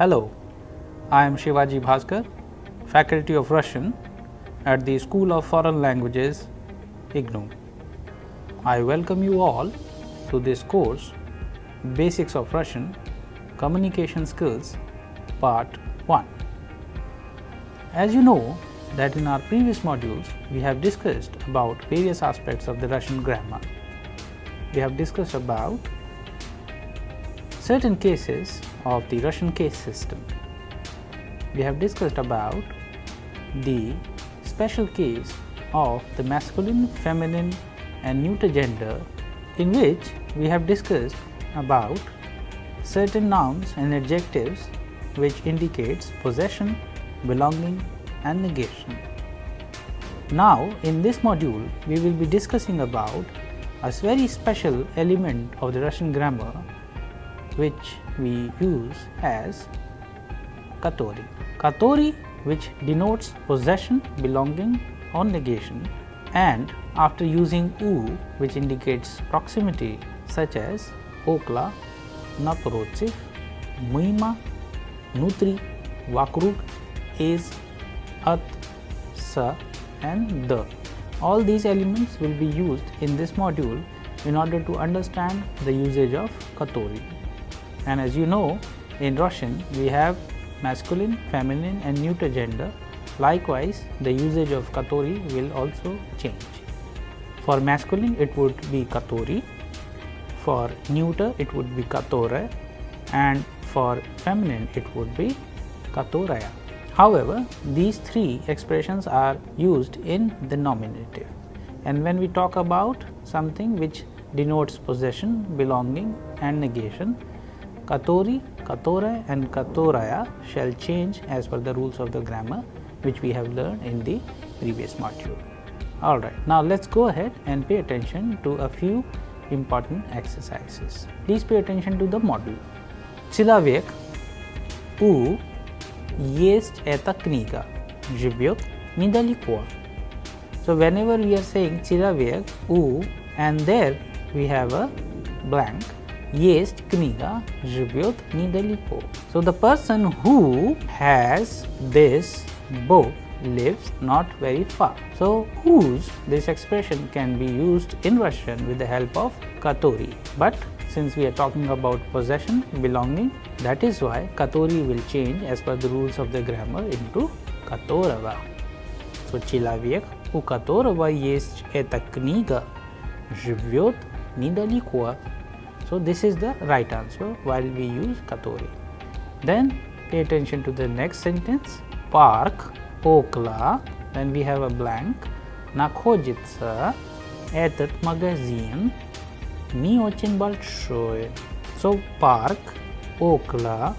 Hello, I am Shivaji Bhaskar, Faculty of Russian at the School of Foreign Languages, IGNOU. I welcome you all to this course, Basics of Russian Communication Skills, Part 1. As you know that in our previous modules, we have discussed about various aspects of the Russian grammar. We have discussed about certain cases of the Russian case system. We have discussed about the special case of the masculine, feminine and neuter gender, in which we have discussed about certain nouns and adjectives which indicates possession, belonging and negation. Now in this module we will be discussing about a very special element of the Russian grammar which we use as katori. Katori, which denotes possession, belonging or negation, and after using u, which indicates proximity, such as okla, naprotiv, mimo, nutri, vakrug, is, at, sa and the. All these elements will be used in this module in order to understand the usage of katori. And as you know, in Russian we have masculine, feminine and neuter gender. Likewise, the usage of katori will also change. For masculine it would be katori, for neuter it would be katore, and for feminine it would be katoraya. However, these three expressions are used in the nominative, and when we talk about something which denotes possession, belonging and negation, katori, katore and katoraya shall change as per the rules of the grammar which we have learned in the previous module. Alright, now let's go ahead and pay attention to a few important exercises. Please pay attention to the model. Человек у есть эта книга, живет недалеко. So whenever we are saying человек у and there we have a blank, есть книга, живет недалеко. So the person who has this book lives not very far. So whose, this expression can be used in Russian with the help of katori, but since we are talking about possession, belonging, that is why katori will change as per the rules of the grammar into katorava. So человек, у которого есть эта книга, живет недалеко. So this is the right answer while we use katori. Then pay attention to the next sentence. Park около, then we have a blank, находится этот магазин не очень большой. So park около,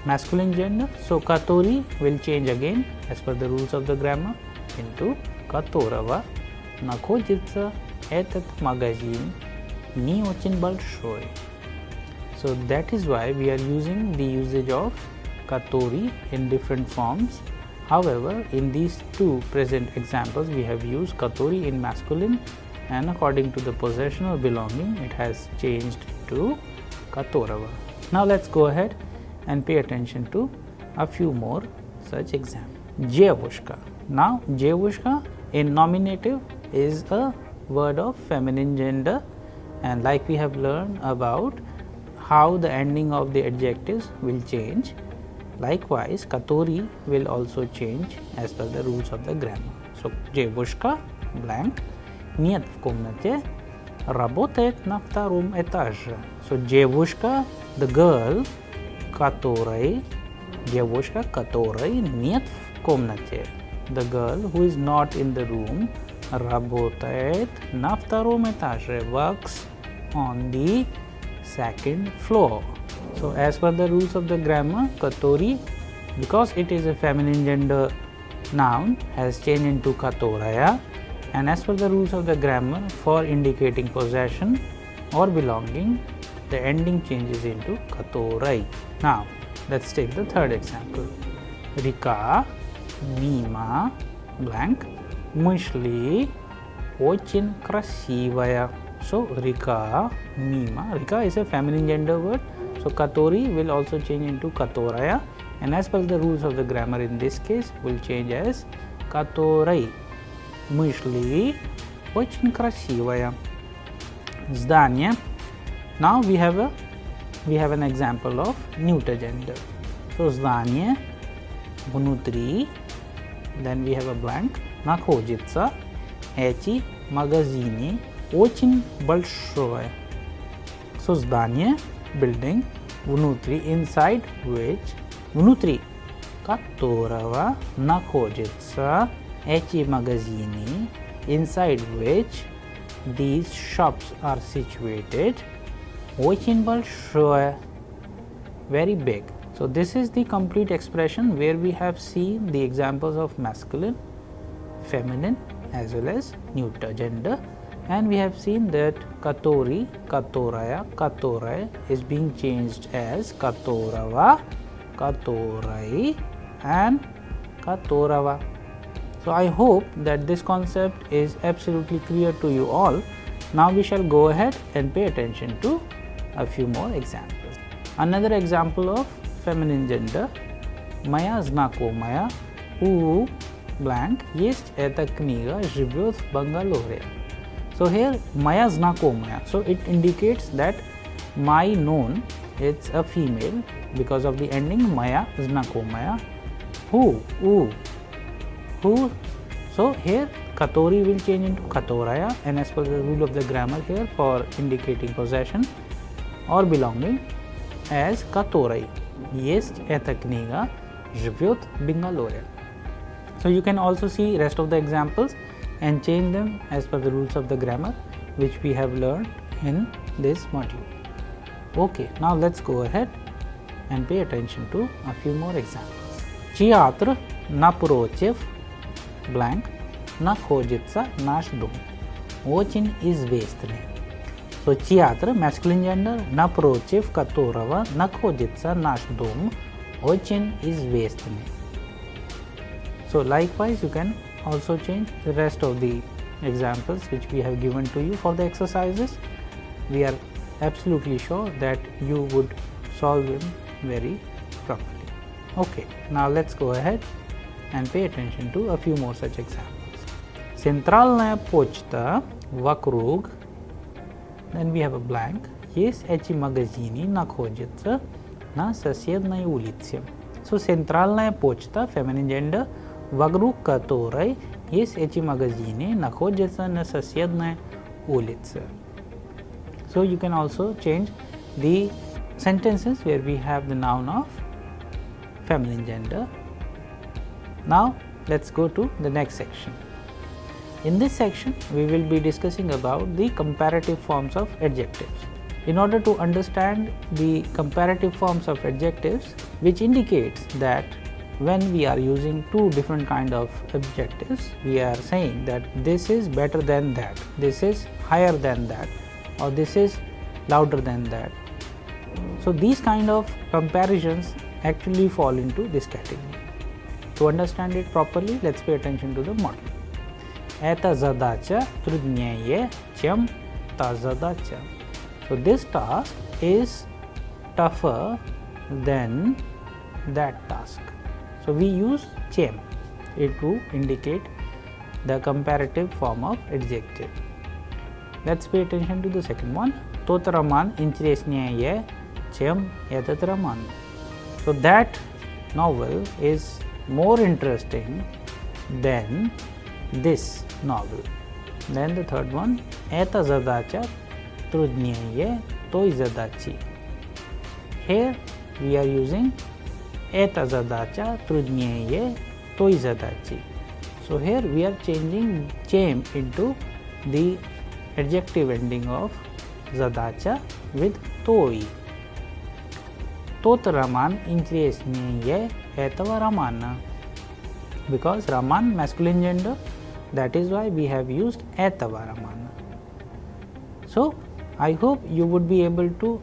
masculine gender, so katori will change again as per the rules of the grammar into которого находится этот магазин не очень большой. So that is why we are using the usage of katori in different forms. However, in these two present examples we have used katori in masculine, and according to the possession or belonging it has changed to katorava. Now let's go ahead and pay attention to a few more such examples. Девушка. Now девушка in nominative is a word of feminine gender, and like we have learned about how the ending of the adjectives will change, likewise katori will also change as per the rules of the grammar. So девушка blank нет в комнате, работает на втором этаже. So девушка, the girl, которой нет в комнате, the girl who is not in the room, работает на втором этаже, works on the second floor. So as per the rules of the grammar, katori, because it is a feminine gender noun, has changed into katoraya, and as per the rules of the grammar, for indicating possession or belonging, the ending changes into katorai. Now let's take the third example. Rika мимо blank мысли очень красивая. So Rika mima, Rika is a feminine gender word, so katori will also change into katoraya and as per the rules of the grammar in this case will change as который. Мышли очень красивая. Здание. Now we have an example of neuter gender. So здание внутри, then we have a blank, находится эти магазины очень большое. So здание, building, внутри, inside which, внутри которого находятся эти магазины, inside which these shops are situated, очень большое, very big. So this is the complete expression where we have seen the examples of masculine, feminine as well as neuter gender, and we have seen that который, которая, которая is being changed as которого, которой and которого. So I hope that this concept is absolutely clear to you all. Now we shall go ahead and pay attention to a few more examples. Another example of feminine gender. Моя знакомая у blank есть эта книга живет в Бангалоре. So here моя знакомая, so it indicates that my known, it's a female because of the ending моя знакомая. Who, so here который will change into которая, and as per the rule of the grammar here for indicating possession or belonging as которой есть эта книга живет в Бангалоре. So you can also see rest of the examples and change them as per the rules of the grammar which we have learned in this module. Okay, now let's go ahead and pay attention to a few more examples. Театр напротив blank находится наш дом. Очень известный. So театр masculine gender напротив которого находится наш дом очень известный. So likewise you can also change the rest of the examples which we have given to you for the exercises. We are absolutely sure that you would solve them very properly. Okay, now let's go ahead and pay attention to a few more such examples. Центральная почта вокруг, then we have a blank, есть эти магазины находятся на соседней улице. So центральная почта, feminine gender, вокруг которой есть эти магазины находятся на соседней улице. So you can also change the sentences where we have the noun of feminine gender. Now let's go to the next section. In this section we will be discussing about the comparative forms of adjectives. In order to understand the comparative forms of adjectives, which indicates that when we are using two different kind of adjectives, we are saying that this is better than that, this is higher than that, or this is louder than that. So these kind of comparisons actually fall into this category. To understand it properly, let's pay attention to the model. Эта задача труднее, чем та задача. So this task is tougher than that task. So we use чем to indicate the comparative form of adjective. Let's pay attention to the second one. Тот роман интереснее, чем этот роман. So that novel is more interesting than this novel. Then the third one. эта задача труднее той задачи. Here we are using эта задача труднее той задачи. So here we are changing чем into the adjective ending of задача with той. Тот роман интереснее этого романа. Because роман masculine gender, that is why we have used этого романа. So I hope you would be able to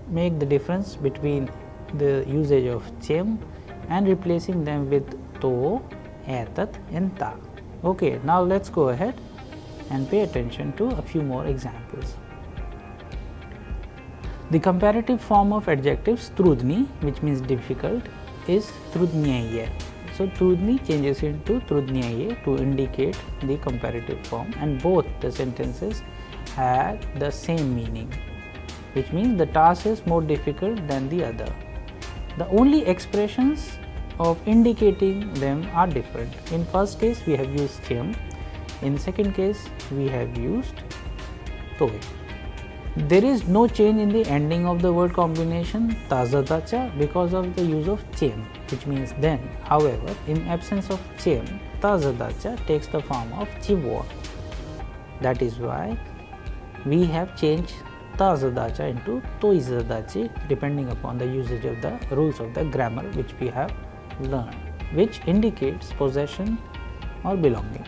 make the difference between the usage of чем and replacing them with то, этот and та. Okay, now let's go ahead and pay attention to a few more examples. The comparative form of adjectives трудный, which means difficult, is trudnyaye. So trudni changes into trudnyaye to indicate the comparative form, and both the sentences have the same meaning, which means the task is more difficult than the other. The only expressions of indicating them are different. In first case we have used chem, in second case we have used toy. There is no change in the ending of the word combination tazadacha because of the use of chem, which means then. However, in absence of chem, tazadacha takes the form of chivo. That is why we have changed tazadacha into toizadachi depending upon the usage of the rules of the grammar which we have learned, which indicates possession or belonging.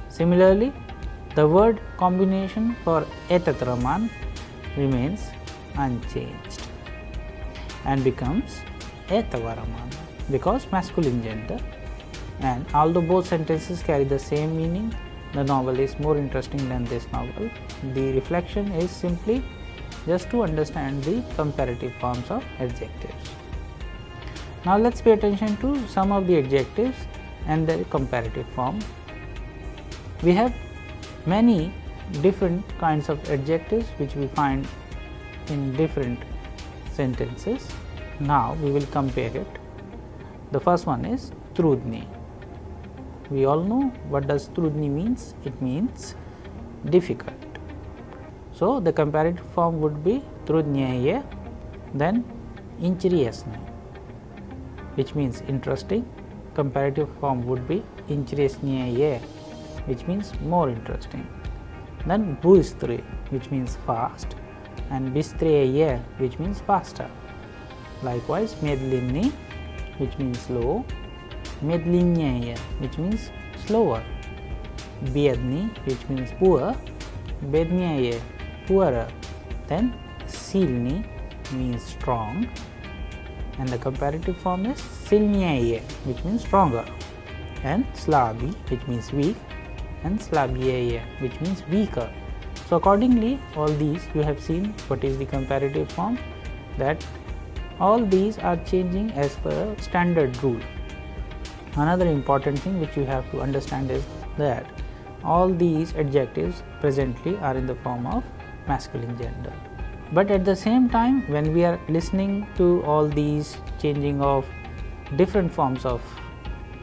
Similarly, the word combination for etatraman remains unchanged and becomes etavaraman because masculine gender, and although both sentences carry the same meaning, the novel is more interesting than this novel. The reflection is simply just to understand the comparative forms of adjectives. Now let's pay attention to some of the adjectives and their comparative form. We have many different kinds of adjectives which we find in different sentences. Now we will compare it. The first one is trudni. We all know what does trudni means. It means difficult. So the comparative form would be trudnyaye, then интересно, which means interesting. Comparative form would be интереснее, which means more interesting. Then быстрый, which means fast, and быстрее, which means faster. Likewise, медленный, which means slow, медленнее, which means slower, бедный, which means poor, беднее, poorer. Then сильный means strong, and the comparative form is сильнее, which means stronger, and slabý, which means weak, and slabее, which means weaker. So accordingly, all these you have seen what is the comparative form, that all these are changing as per a standard rule. Another important thing which you have to understand is that all these adjectives presently are in the form of masculine gender. But at the same time, when we are listening to all these changing of different forms of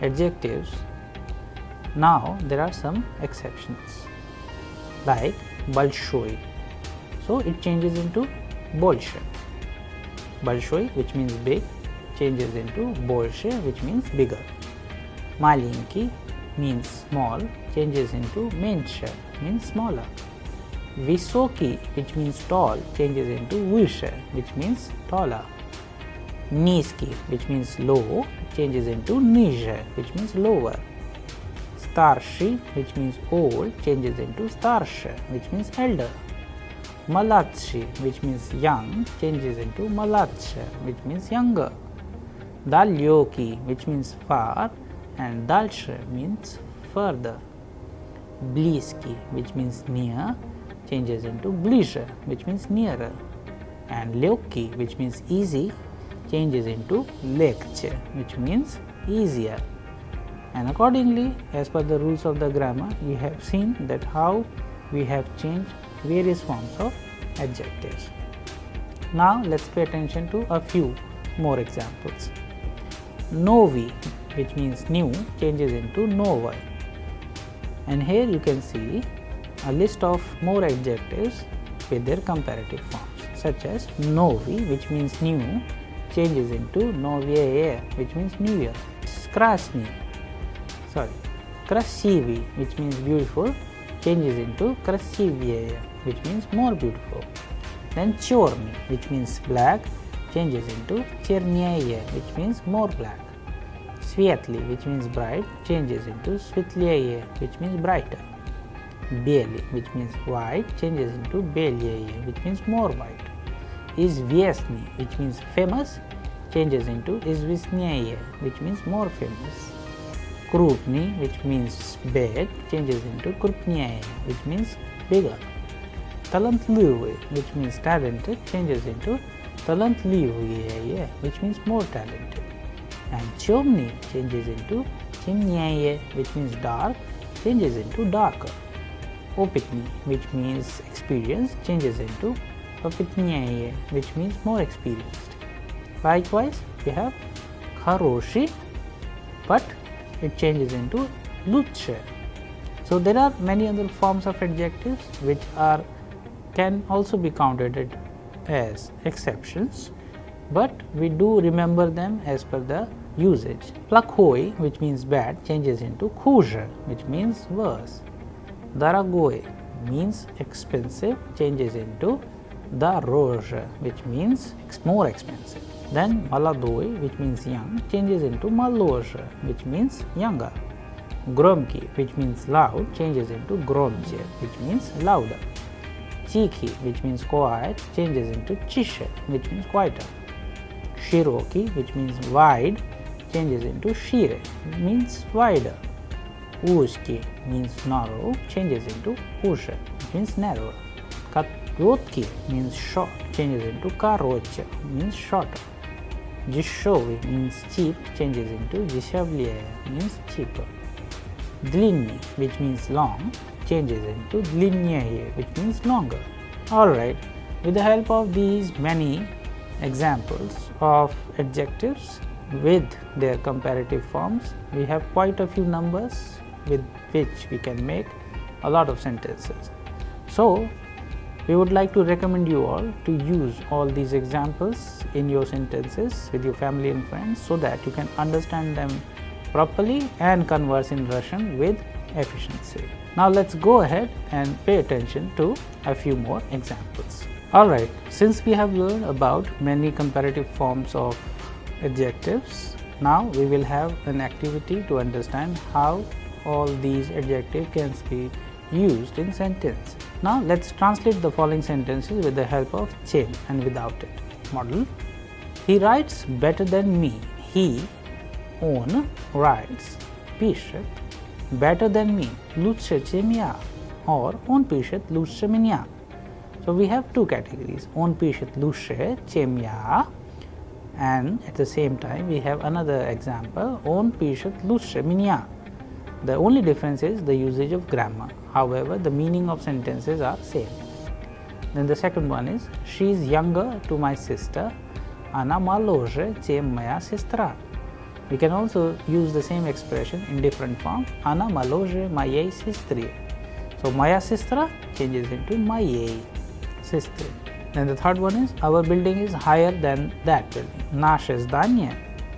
adjectives, now there are some exceptions, like большой. So it changes into больше. Большой, which means big, changes into больше, which means bigger. Маленький means small, changes into меньше, means smaller. Высокий, which means tall, changes into выше, which means taller. Низкий, which means low, changes into ниже, which means lower. Старший, which means old, changes into старше, which means elder. Младший, which means young, changes into младше, which means younger. Далекий, which means far, and дальше means further. Близкий, which means near, changes into ближе, which means nearer. And легкий, which means easy, changes into легче, which means easier. And accordingly, as per the rules of the grammar, you have seen that how we have changed various forms of adjectives. Now let's pay attention to a few more examples. Novi, which means new, changes into novel. And here you can see a list of more adjectives with their comparative forms, such as novi, which means new, changes into novее, which means new year. Красивый, which means beautiful, changes into красивее, which means more beautiful. Then черный, which means black, changes into чернее, which means more black. Светлый, which means bright, changes into светлее, which means brighter. Белый, which means white, changes into белее, which means more white. Известный, which means famous, changes into известнее, which means more famous. Крупный, which means big, changes into крупнее, which means bigger. Талантливый, which means talented, changes into талантливее, which means more talented. and темный changes into темнее, which means dark, changes into darker. Опытный, which means experience, changes into опытнее, which means more experienced. Likewise, we have хороший, but it changes into лучше. So there are many other forms of adjectives which can also be counted as exceptions, but we do remember them as per the usage. Плохой, which means bad, changes into хуже, which means worse. Дорогой means expensive, changes into дороже, which means more expensive. Then молодой, which means young, changes into моложе, which means younger. Громкий, which means loud, changes into громче, which means louder. Тихий, which means quiet, changes into тише, which means quieter. Широкий, which means wide, changes into шире, means wider. Узкий means narrow, changes into уже, which means narrower. Короткий means short, changes into короче, means shorter. Дешевый means cheap, changes into дешевле, means cheaper. Длинный, which means long, changes into длиннее, which means longer. Alright, with the help of these many examples of adjectives with their comparative forms, we have quite a few numbers with which we can make a lot of sentences. So, we would like to recommend you all to use all these examples in your sentences with your family and friends so that you can understand them properly and converse in Russian with efficiency. Now let's go ahead and pay attention to a few more examples. Alright, since we have learned about many comparative forms of adjectives, now we will have an activity to understand how all these adjectives can be used in sentence. Now let's translate the following sentences with the help of чем and without it. Model: He writes better than me. He, он, writes, пишет better than me, лучше чем я, or он пишет лучше меня. So we have two categories, он пишет лучше чем я, and at the same time we have another example, он пишет лучше меня. The only difference is the usage of grammar. However, the meaning of sentences are same. Then the second one is, she is younger to my sister. Она моложе, чем моя сестра. We can also use the same expression in different form. Она моложе моей сестры. So моя сестра changes into моей сестры. Then the third one is, our building is higher than that building. Наше здание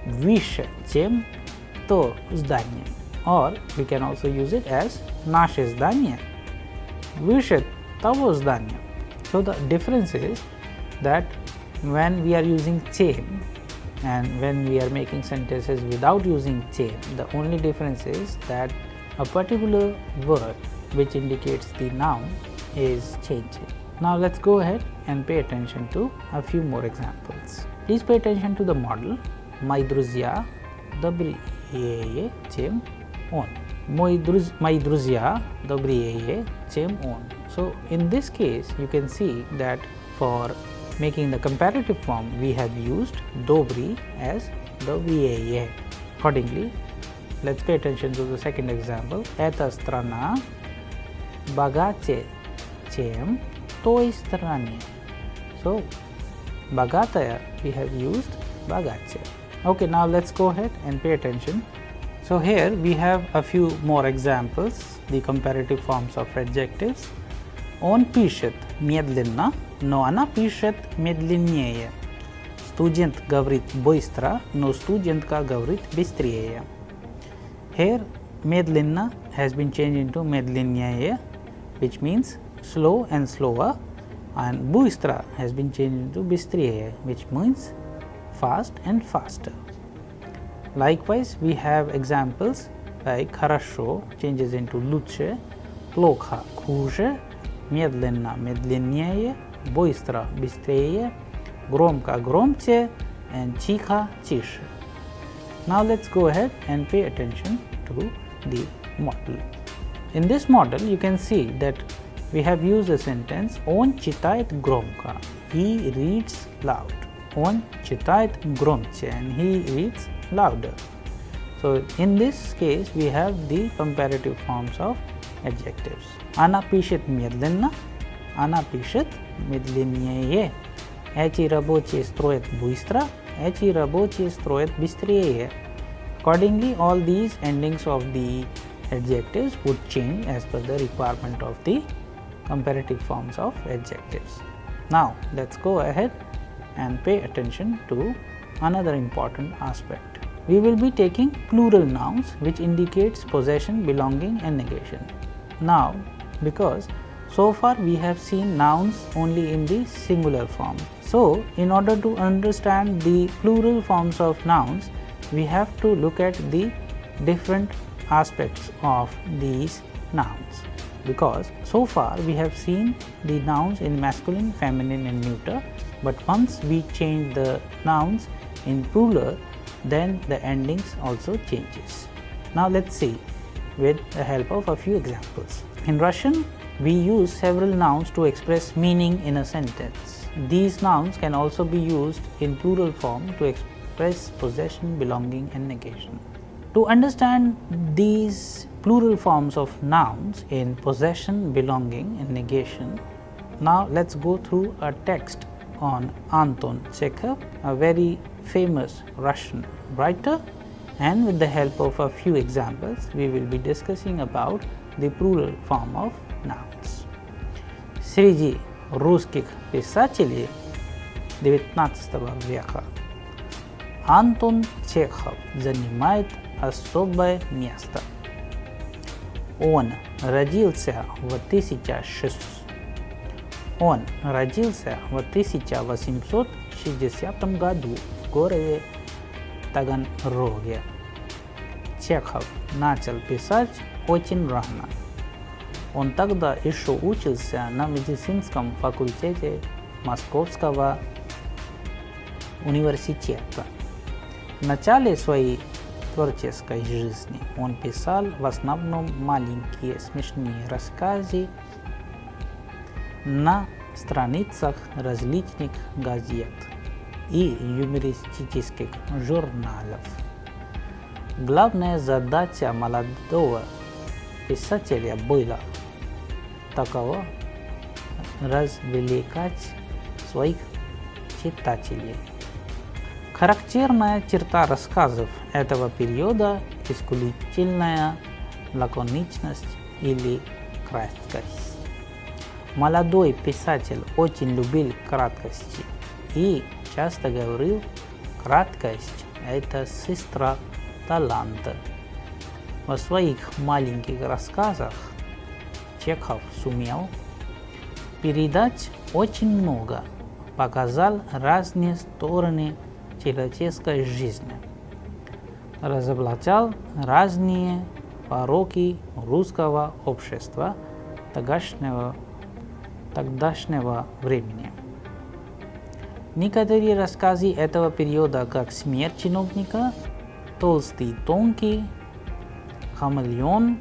выше, чем то здание. Or we can also use it as наше здание выше того здания. So the difference is that when we are using чем and when we are making sentences without using чем, the only difference is that a particular word which indicates the noun is changing. Now let's go ahead and pay attention to a few more examples. Please pay attention to the model. Мои друзья добрее, чем он. Мои друзья добрее, чем он. So in this case, you can see that for making the comparative form, we have used добрый as добрее. Accordingly, let's pay attention to the second example. Эта страна богаче, чем в той стране. So богатая, we have used богаче. Okay, now let's go ahead and pay attention. So here we have a few more examples, the comparative forms of adjectives. Он пишет медленно, но она пишет медленнее. Студент говорит быстро, но студентка говорит быстрее. Here медленно has been changed into медленнее, which means slow and slower, and быстро has been changed into быстрее, which means fast and faster. Likewise, we have examples like хорошо changes into лучше, плохо хуже, медленно медленнее, быстро быстрее, громко громче, and тихо тише. Now let's go ahead and pay attention to the model. In this model, you can see that we have used a sentence он читает громко, he reads loud. Он читает громче and he reads louder. So in this case we have the comparative forms of adjectives. Она пишет медленно, она пишет медленнее. Эти рабочие строят быстро, эти рабочие строят быстрее. Accordingly, all these endings of the adjectives would change as per the requirement of the comparative forms of adjectives. Now let's go ahead and pay attention to another important aspect. We will be taking plural nouns which indicates possession, belonging and negation. Now, because so far we have seen nouns only in the singular form. So, in order to understand the plural forms of nouns, we have to look at the different aspects of these nouns. Because so far we have seen the nouns in masculine, feminine and neuter, but once we change the nouns in plural, then the endings also changes. Now let's see with the help of a few examples. In Russian, we use several nouns to express meaning in a sentence. These nouns can also be used in plural form to express possession, belonging and negation. To understand these plural forms of nouns in possession, belonging and negation, now let's go through a text on Anton Chekhov, a very famous Russian writer, and with the help of a few examples we will be discussing about the plural form of nouns. Среди русских писателей XIX века Антон Чехов занимает особое место. Он родился в 1860 году в городе Таганроге. Чехов начал писать очень рано. Он тогда еще учился на медицинском факультете Московского университета. В начале своей творческой жизни он писал в основном маленькие смешные рассказы на страницах различных газет и юмористических журналов. Главная задача молодого писателя была такова развлекать своих читателей. Характерная черта рассказов этого периода – исключительная лаконичность или краткость. Молодой писатель очень любил краткости и часто говорил: краткость – это сестра таланта. Во своих маленьких рассказах Чехов сумел передать очень много, показал разные стороны человеческой жизни, разоблачал разные пороки русского общества тогдашнего времени. Некоторые рассказы этого периода, как «Смерть чиновника», «Толстый тонкий», «Хамелеон»,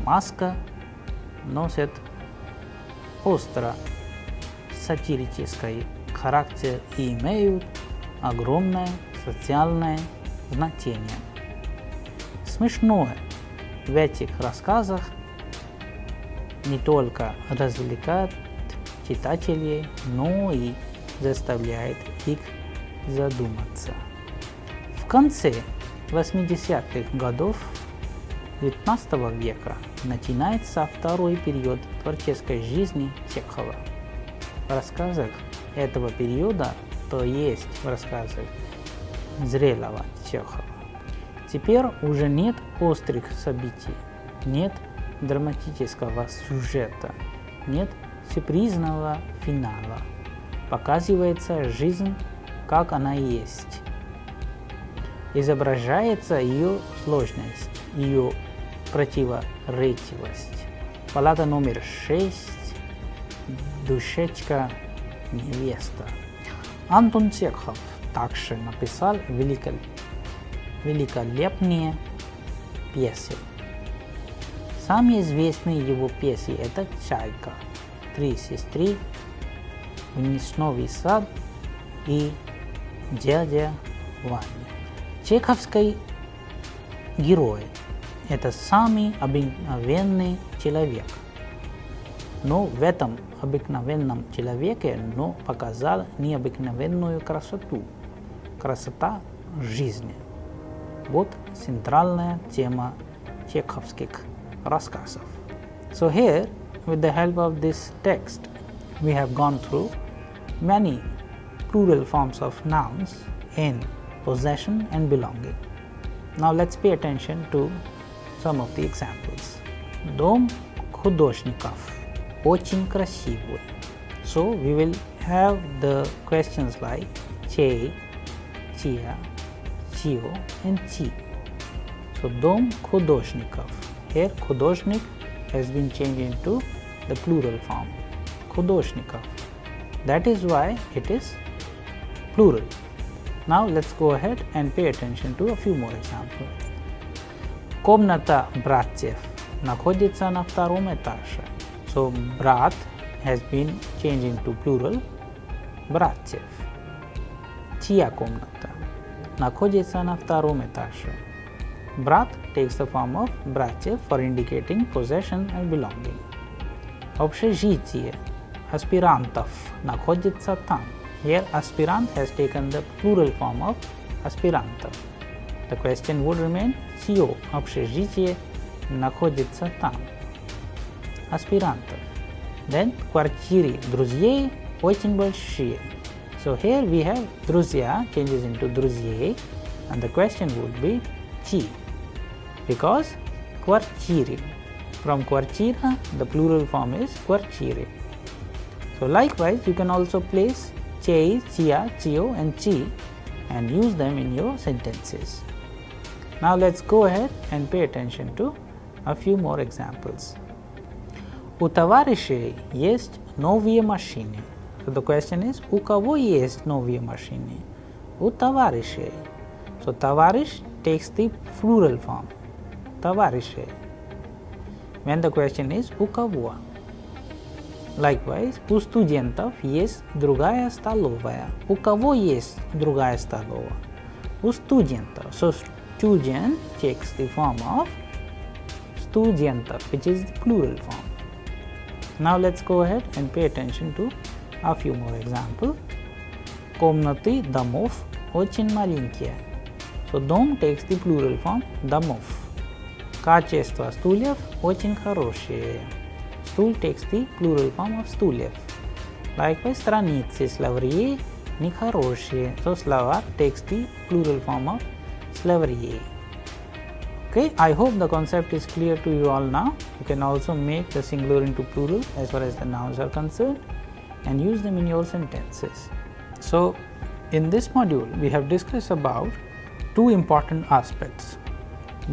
«Маска», носят остро сатирический характер и имеют огромное социальное значение. Смешное в этих рассказах не только развлекает читателей, но и заставляет их задуматься. В конце 80-х годов XIX века начинается второй период творческой жизни Чехова. В рассказах этого периода, то есть в рассказах зрелого Чехова, теперь уже нет острых событий, нет драматического сюжета, нет сюрпризного финала. Показывается жизнь, как она есть. Изображается ее сложность, ее противоречивость. Палата номер 6. Душечка невеста. Антон Чехов также написал великолепные пьесы. Самые известные его пьесы – это «Чайка», «Три сестры», «Вишневый сад» и «Дядя Ваня». Чеховский герой – это самый обыкновенный человек, но в этом обыкновенном человеке показал необыкновенную красоту, красота жизни. Вот центральная тема чеховских рассказов. So here, with the help of this text, we have gone through many plural forms of nouns in possession and belonging. Now let's pay attention to some of the examples. Дом художников очень красивый. So we will have the questions like чей, чья, чье and чьи. So дом художников. Here художник has been changed into the plural form художников. That is why it is plural. Now let's go ahead and pay attention to a few more examples. Комната братьев находится на втором этаже. So brat has been changed into plural братьев. Чья комната находится на втором этаже. Brat takes the form of братьев for indicating possession and belonging. Общежитие аспирантов находится там. Here aspirant has taken the plural form of аспирантов. The question would remain чье общежитие находится там. Аспирантов. Then квартиры друзей очень большие. So here we have друзья changes into друзей and the question would be чьи. Because квартиры. From квартира the plural form is квартиры. So likewise you can also place чей, чья, чье and чьи and use them in your sentences. Now let's go ahead and pay attention to a few more examples. У товарищей есть новые машины. So the question is, у кого есть новые машины? У товарищей. So товарищ takes the plural form. Товарищей. When the question is, у кого? Likewise, у студентов есть другая столовая. У кого есть другая столовая? У студентов. So student takes the form of студентов, which is the plural form. Now let's go ahead and pay attention to a few more examples. Комнаты домов очень маленькие. So дом takes the plural form домов. Качество стульев очень хорошее. Stool takes the plural form of стульев. Likewise, страницы словарей нехорошие. So словарь takes the plural form of словарей. Okay, I hope the concept is clear to you all now. You can also make the singular into plural as far as the nouns are concerned and use them in your sentences. So, in this module, we have discussed about two important aspects.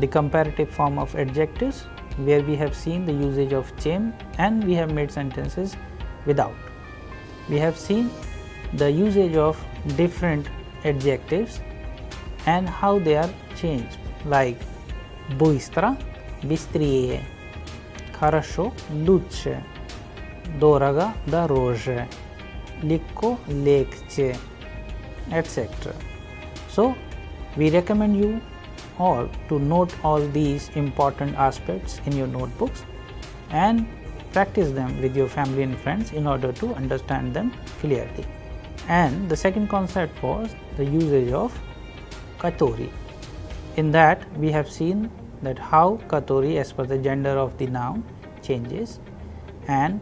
The comparative form of adjectives, where we have seen the usage of chem and we have made sentences without. We have seen the usage of different adjectives and how they are changed, like быстро – быстрее, хорошо – лучше, дорого – дороже, легко – легче, etc. So, we recommend you all to note all these important aspects in your notebooks and practice them with your family and friends in order to understand them clearly. And the second concept was the usage of katori. In that we have seen that how katori as per the gender of the noun changes and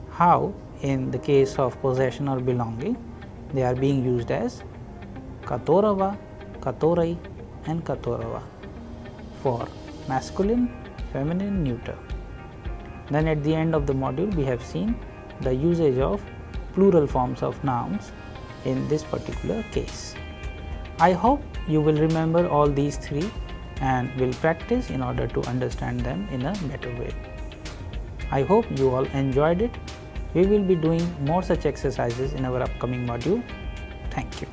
how in the case of possession or belonging they are being used as katorava, katorai and katorava for masculine, feminine, neuter. Then at the end of the module we have seen the usage of plural forms of nouns in this particular case. I hope you will remember all these three and will practice in order to understand them in a better way. I hope you all enjoyed it. We will be doing more such exercises in our upcoming module. Thank you.